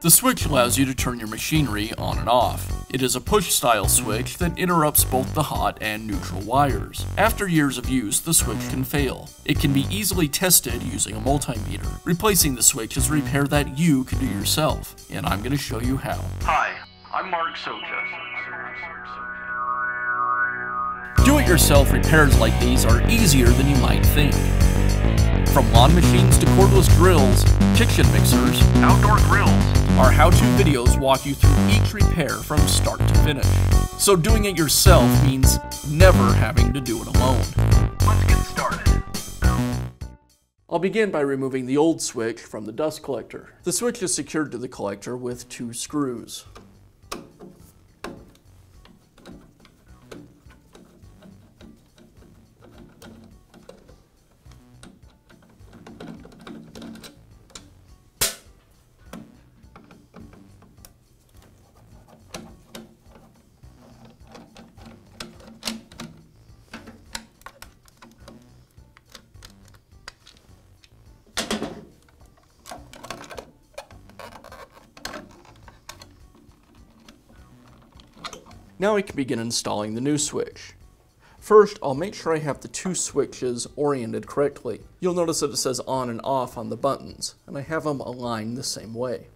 The switch allows you to turn your machinery on and off. It is a push-style switch that interrupts both the hot and neutral wires. After years of use, the switch can fail. It can be easily tested using a multimeter. Replacing the switch is a repair that you can do yourself, and I'm going to show you how. Hi, I'm Mark Socha. Do-it-yourself repairs like these are easier than you might think. From lawn machines to cordless grills, kitchen mixers, Outdoor grills. our how-to videos walk you through each repair from start to finish. So doing it yourself means never having to do it alone. Let's get started. I'll begin by removing the old switch from the dust collector. The switch is secured to the collector with 2 screws. Now I can begin installing the new switch. First, I'll make sure I have the 2 switches oriented correctly. You'll notice that it says on and off on the buttons, and I have them aligned the same way.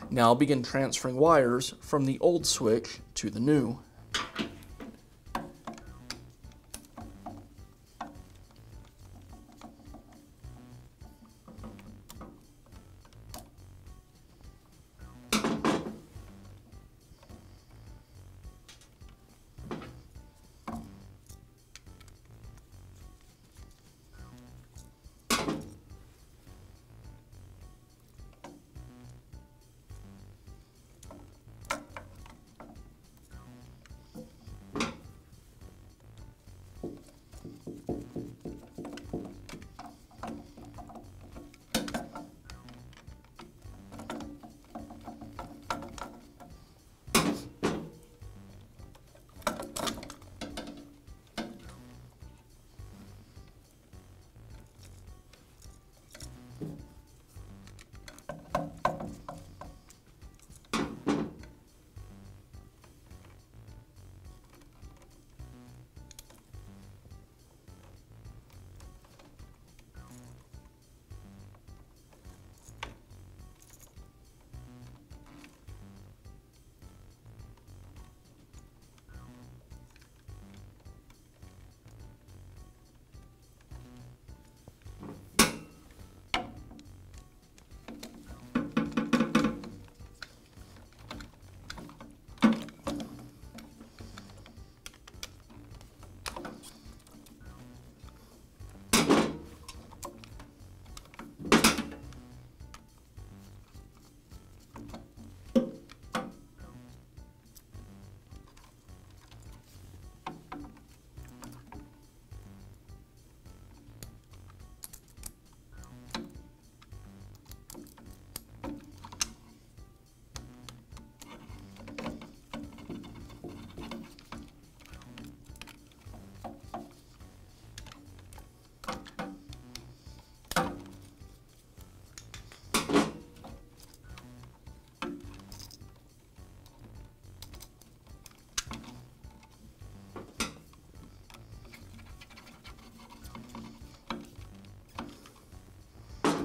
Now I'll begin transferring wires from the old switch to the new.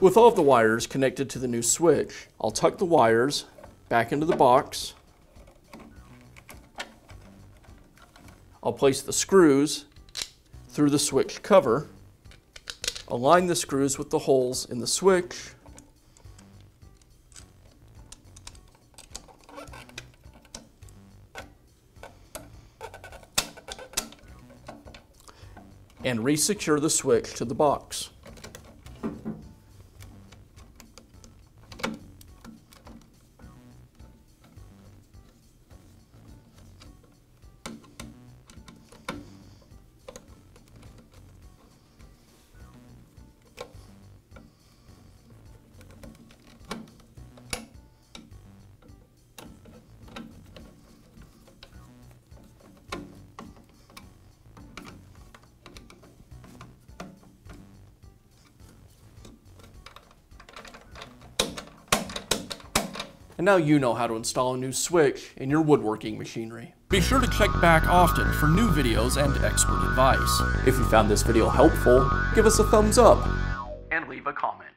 With all of the wires connected to the new switch, I'll tuck the wires back into the box. I'll place the screws through the switch cover, align the screws with the holes in the switch, and resecure the switch to the box. And now you know how to install a new switch in your woodworking machinery. Be sure to check back often for new videos and expert advice. If you found this video helpful, give us a thumbs up And leave a comment.